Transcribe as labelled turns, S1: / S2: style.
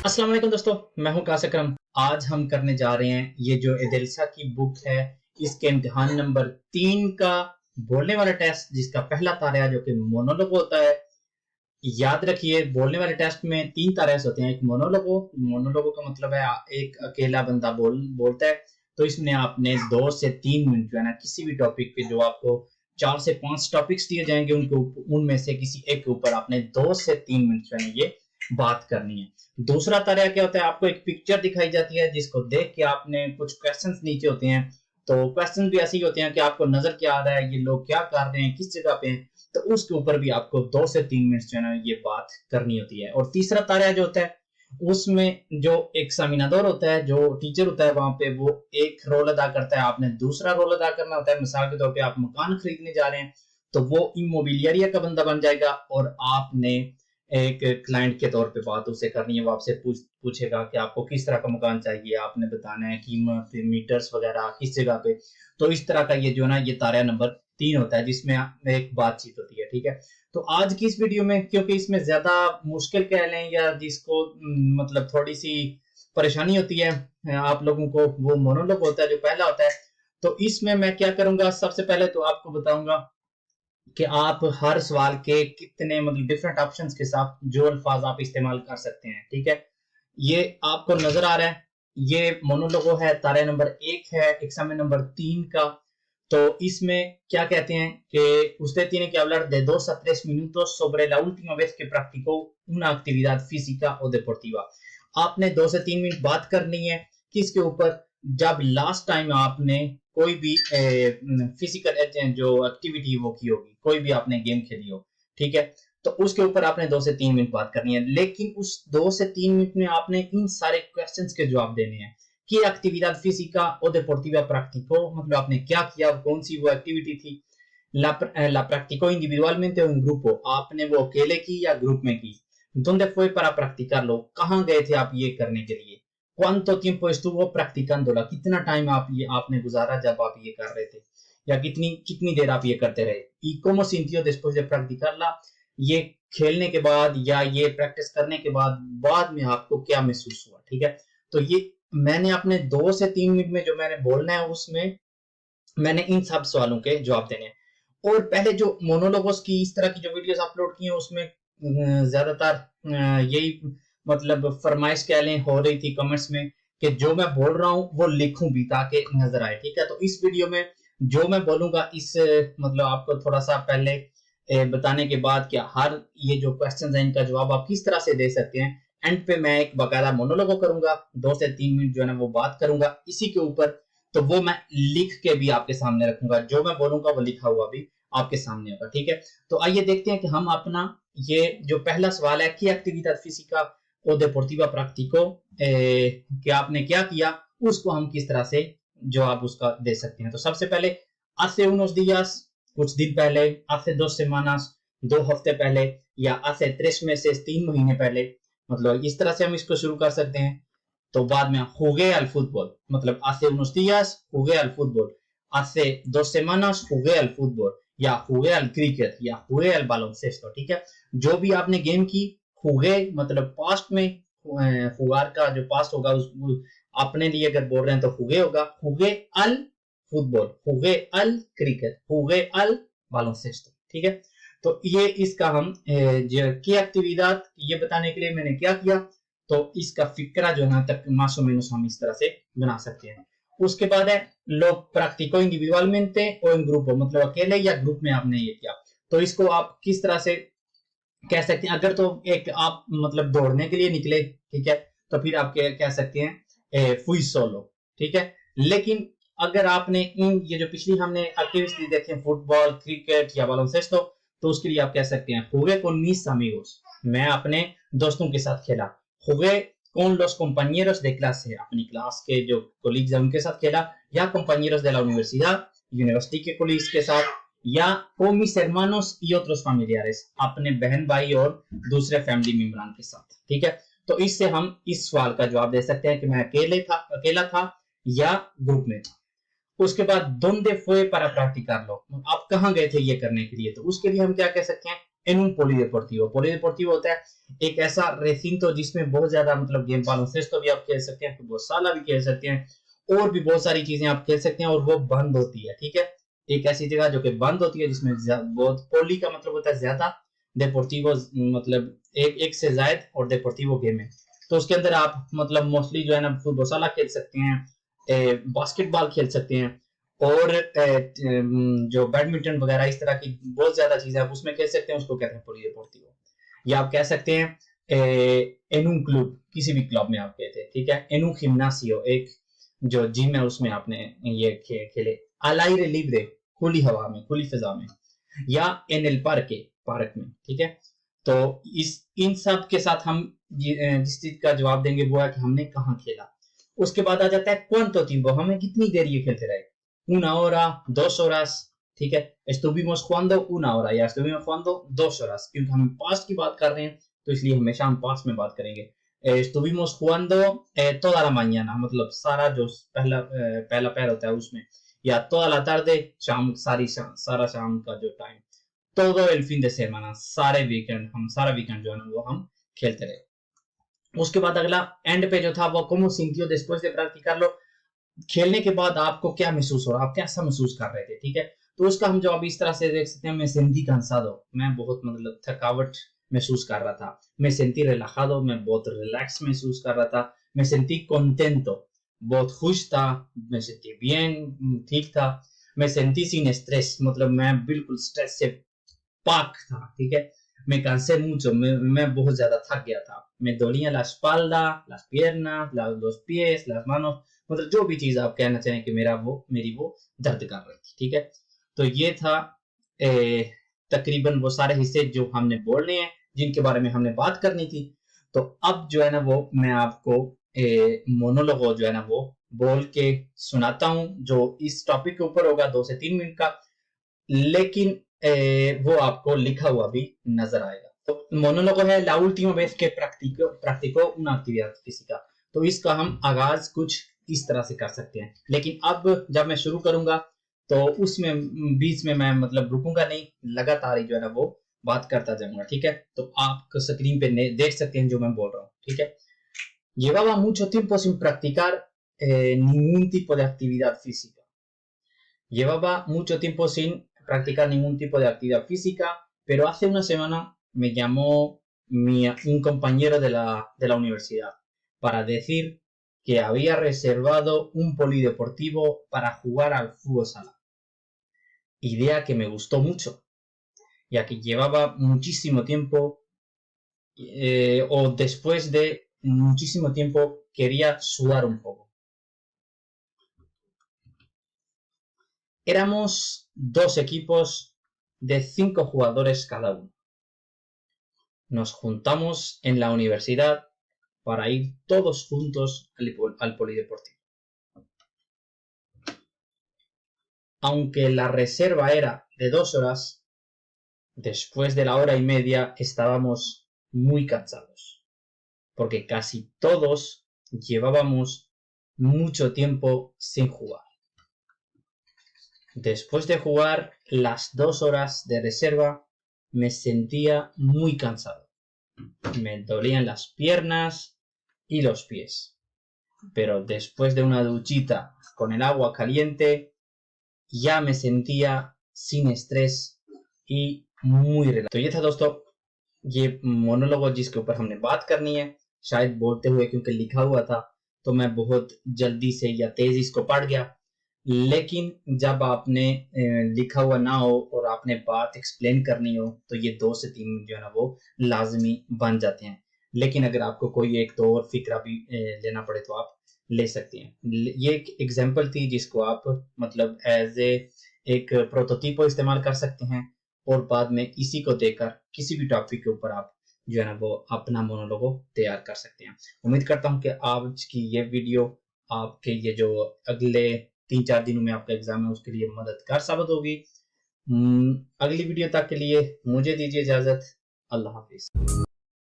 S1: अस्सलाम वालेकुम दोस्तों, मैं हूं कासिम अकरम। आज हम करने जा रहे हैं ये जो एदेल्सा की बुक है, इसके इम्तिहान नंबर 3 का बोलने वाला टेस्ट, जिसका पहला तारा जो कि मोनोलॉग होता है। याद रखिए, बोलने वाले टेस्ट में 3 तारे होते हैं। एक मोनोलॉगो का मतलब है एक अकेला बंदा बोलता है। तो इसमें आपने 2 से 3 मिनट जो है ना, किसी भी टॉपिक पे जो आपको 4 से 5 टॉपिक्स दिए जाएंगे उनमें से किसी एक के ऊपर आपने 2 से 3 मिनट जो है ये बात करनी है। दूसरा तरह क्या होता है, आपको एक पिक्चर दिखाई जाती है जिसको देख के आपने कुछ क्वेश्चंस नीचे होते हैं। तो क्वेश्चन भी ऐसे ही होते हैं कि आपको नजर क्या आ रहा है, ये लोग क्या कर रहे हैं, किस जगह पे हैं। तो उसके ऊपर भी आपको 2 से 3 मिनट जो है ना ये बात करनी होती है। और तीसरा तारा जो होता है, उसमें जो एग्जामिनर होता है, जो टीचर होता है वहां पे, वो एक रोल अदा करता है, आपने दूसरा रोल अदा करना होता है। मिसाल के तौर पे आप मकान खरीदने जा रहे हैं तो वो इमोबिलियरिया का बंदा बन जाएगा और आपने एक क्लाइंट के तौर पे बात उससे करनी है। वो आपसे पूछेगा कि आपको किस तरह का मकान चाहिए, आपने बताना है कीमत, मीटर्स वगैरह किस जगह पे। तो इस तरह का ये जो ना ये तारा नंबर 3 होता है, जिसमें एक बातचीत होती है। ठीक है, तो आज की इस वीडियो में, क्योंकि इसमें ज्यादा मुश्किल कह लें या जिसको मतलब थोड़ी सी परेशानी होती है आप लोगों को, वो मोनोलॉग होता है जो पहला होता है। तो इसमें मैं क्या करूंगा, सबसे पहले तो आपको बताऊंगा कि आप हर सवाल के कितने मतलब डिफरेंट ऑप्शंस के साथ जो अल्फाज आप इस्तेमाल कर सकते हैं। ठीक है, ये आपको नजर आ रहा है, ये मोनोलोगो है, तारा नंबर 1 है एग्जाम नंबर 3 का। तो इसमें क्या कहते हैं कि usted tiene que hablar de 2 a 3 minutos sobre la última vez que practicó una actividad física o deportiva। आपने 2 से 3 मिनट बात करनी है किसके ऊपर, जब लास्ट टाइम आपने कोई भी फिजिकल जो एक्टिविटी वो की होगी, कोई भी आपने गेम खेली हो। ठीक है, तो उसके ऊपर आपने 2 से 3 मिनट बात करनी है। लेकिन उस 2 से 3 मिनट में आपने इन सारे क्वेश्चंस के जवाब देने हैं कि actividad física o deportiva practicó, मतलब आपने क्या किया, कौन सी वो एक्टिविटी थी। la practicó individualmente o en grupo, आपने वो अकेले की या ग्रुप में की। donde fue para practicarlo, कहाँ गए थे आप ये करने के लिए। cuánto tiempo estuvo practicándola, कितना टाइम आपने गुजारा जब आप ये कर रहे थे, या कितनी कितनी देर आप ये करते रहे। y cómo sintió después de practicarla, ये खेलने के बाद या ये प्रैक्टिस करने के बाद में आपको क्या महसूस हुआ। ठीक है, तो ये मैंने अपने 2 से 3 मिनट में जो मैंने बोलना है, उसमें मैंने इन सब सवालों के जवाब देने हैं। और पहले जो मोनोलोगोस की इस तरह की जो वीडियोस अपलोड की हैं, उसमें ज्यादातर यही मतलब फरमाइश कह लें हो रही थी कमेंट्स में कि जो मैं बोल रहा हूँ वो लिखूं भी ताकि नजर आए। ठीक है, तो इस वीडियो में जो मैं बोलूंगा, इस मतलब आपको थोड़ा सा पहले बताने के बाद कि हर ये जो क्वेश्चन है इनका जवाब आप किस तरह से दे सकते हैं। एंड पे मैं एक बकायदा मोनोलॉग करूंगा, 2 से 3 मिनट जो है ना वो बात करूंगा इसी के ऊपर। तो वो मैं लिख के भी आपके सामने रखूंगा, जो मैं बोलूंगा वो लिखा हुआ भी आपके सामने होगा। ठीक है, तो आइए देखते हैं कि हम अपना ये जो पहला सवाल है कि एक्टिविटी फिजिका ओ देपोर्टिवा प्रैक्टिको, कि आपने क्या किया, उसको हम किस तरह से जवाब उसका दे सकते हैं। तो सबसे पहले hace unos días, कुछ दिन पहले, hace 2 semanas, 2 हफ्ते पहले, या hace 3 meses, 3 महीने पहले, मतलब इस तरह से हम इसको शुरू कर सकते हैं। तो बाद में jugué al fútbol, मतलब hace unos días jugué al fútbol, hace 2 semanas jugué al fútbol, या jugué al cricket, या jugué al baloncesto। ठीक है, जो भी आपने गेम की, jugué मतलब पास्ट में, जुगार का जो पास्ट होगा उस अपने लिए अगर बोल रहे हैं तो jugué होगा, jugué al football, jugué al cricket, jugué al baloncesto। ठीक है, तो ये इसका हम की एक्टिविटीज ये बताने के लिए मैंने क्या किया, तो इसका फिक्रा जो है तक मासो मेनोस हम इस तरह से बना सकते हैं। उसके बाद है लोग प्रैक्टिको इंडिविजुअलमेंटे ओ इन ग्रुपो, मतलब अकेले या ग्रुप में आपने ये किया। तो इसको आप किस तरह से कह सकते हैं, अगर तो एक आप मतलब दौड़ने के लिए निकले, ठीक है, तो फिर आप कह सकते हैं फुई सोलो। ठीक है, लेकिन अगर आपने इन ये जो पिछली हमने एक्टिविटीज देखे, फुटबॉल, क्रिकेट या बालोनसेस्टो, तो उसके लिए आप कह सकते हैं jugué con mis amigos, मैं अपने दोस्तों के साथ खेला। jugué con los compañeros de clase, अपनी क्लास के जो कोलीग्स हैं उनके साथ खेला, या compañeros de la universidad, university के कोलीग्स के साथ, या con mis hermanos y otros familiares, अपने बहन भाई और दूसरे फैमिली मेंबरान के साथ। ठीक है, तो इससे हम इस सवाल का जवाब दे सकते हैं कि मैं अकेला था या ग्रुप में था। उसके बाद donde fue para practicarlo, आप कहां गए थे ये करने के लिए, तो उसके लिए हम क्या कह सकते हैं en un polideportivo। polideportivo होता है एक ऐसा रेसिंटो जिसमें बहुत ज्यादा मतलब गेम baloncesto भी आप खेल सकते हैं, फुटबॉल साला भी खेल सकते हैं, और भी बहुत सारी चीजें आप खेल सकते हैं, और वो बंद होती है। ठीक है, एक ऐसी जगह जो कि बंद होती है जिसमें बहुत, पोली का मतलब होता है ज्यादा, डेपोर्टिवो मतलब एक से जायद, और डेपोर्टिवो गेम है। तो उसके अंदर आप मतलब मोस्टली जो है ना फुटबॉल साला खेल सकते हैं, बास्केटबॉल खेल सकते हैं, और जो बैडमिंटन वगैरह इस तरह की बहुत ज्यादा चीजें आप उसमें खेल सकते हैं, उसको कहते हैं polideportivo। या आप कह सकते हैं en un club, किसी भी क्लब में आप कहते हैं। ठीक है, en un gimnasio, एक जो जिम है उसमें आपने ये खेले। al aire libre, खुली हवा में, खुली फिजा में। या en el parque, पार्क में। ठीक है, तो इन सब के साथ हम जिस चीज का जवाब देंगे वो है कि हमने कहाँ खेला। उसके बाद आ जाता है cuánto tiempo, हमें कितनी देर ये खेलते रहे। 1 hora, 2 horas। ठीक है, estuvimos jugando 1 hora या estuvimos jugando 2 horas, क्योंकि हम पास्ट की बात कर रहे हैं तो इसलिए हमेशा हम पास्ट में बात करेंगे। estuvimos jugando toda la mañana, मतलब सारा जो पहला पैर होता है उसमें, या toda la tarde, सारा शाम का जो time, todo el fin de semana, सारा वीकेंड जो है ना वो हम खेलते रहे। उसके बाद अगला एंड पे जो था वो como sintió después de practicarlo, खेलने के बाद आपको क्या महसूस हो रहा, आप कैसा महसूस कर रहे थे। ठीक है, तो उसका हम जवाब इस तरह से देख सकते हैं, मैं sentí cansado, मैं बहुत मतलब थकावट महसूस कर रहा था। मैं sentí relajado, मैं बहुत रिलैक्स महसूस कर रहा था। मैं sentí contento, बहुत खुश था। मैं sentí bien, ठीक था। मैं sentí sin estrés, मतलब मैं बिल्कुल स्ट्रेस से पाक था। ठीक है, me cansé mucho, मैं बहुत ज्यादा थक गया था। me dolía la espalda, las piernas, los pies, las manos, मतलब जो भी चीज आप कहना चाहें कि मेरी वो दर्द कर रही थी। ठीक है, तो ये था तकरीबन वो सारे हिस्से जो हमने बोलने हैं, जिनके बारे में हमने बात करनी थी। तो अब जो है ना वो मैं आपको मोनोलॉग जो है ना वो बोल के सुनाता हूँ, जो इस टॉपिक के ऊपर होगा 2 से 3 मिनट का, लेकिन वो आपको लिखा हुआ भी नजर आएगा। तो मोनोलॉग है la última vez que practicó una actividad física। तो इसका हम आगाज कुछ इस तरह से कर सकते हैं, लेकिन अब जब मैं शुरू करूंगा तो उसमें बीच में मैं मतलब रुकूंगा नहीं, लगातार ही जो है ना वो बात करता जाऊंगा। ठीक है, तो आप स्क्रीन पे देख सकते हैं जो मैं बोल रहा हूँ। ठीक है, llevaba mucho tiempo sin practicar ningún tipo de actividad física। llevaba mucho tiempo sin practicar ningún tipo de actividad física, pero hace una semana me llamó un compañero de la universidad para decir que había reservado un polideportivo para jugar al fútbol sala. Idea que me gustó mucho, ya que llevaba muchísimo tiempo, o después de muchísimo tiempo quería sudar un poco. Éramos 2 equipos de 5 jugadores cada uno. Nos juntamos en la universidad para ir todos juntos al polideportivo. Aunque la reserva era de 2 horas, después de la hora y media estábamos muy cansados, porque casi todos llevábamos mucho tiempo sin jugar. Después de jugar las 2 horas de reserva, me sentía muy cansado. Me dolían las piernas y los pies. Pero después de una duchita con el agua caliente, ya me sentía sin estrés y muy relajado। तो ये था दोस्तों ये monologue जिसके ऊपर हमने बात करनी है। शायद बोलते हुए क्योंकि लिखा हुआ था तो मैं बहुत जल्दी से या तेज इसको पढ़ गया, लेकिन जब आपने लिखा हुआ ना हो और आपने बात एक्सप्लेन करनी हो तो ये 2 से 3 जो है ना वो लाजमी बन जाते हैं। लेकिन अगर आपको कोई एक दो और फिक्रा भी लेना पड़े तो आप ले सकते हैं। ये एक एग्जांपल थी जिसको आप मतलब एज एक प्रोटोटाइप इस्तेमाल कर सकते हैं, और बाद में इसी को देखकर किसी भी टॉपिक के ऊपर आप जो है ना वो अपना मोनोलॉग तैयार कर सकते हैं। उम्मीद करता हूँ कि आज की ये वीडियो आपके ये जो अगले 3-4 दिनों में आपका एग्जाम है उसके लिए मददगार साबित होगी। अगली वीडियो तक के लिए मुझे दीजिए इजाजत। अल्लाह हाफिज।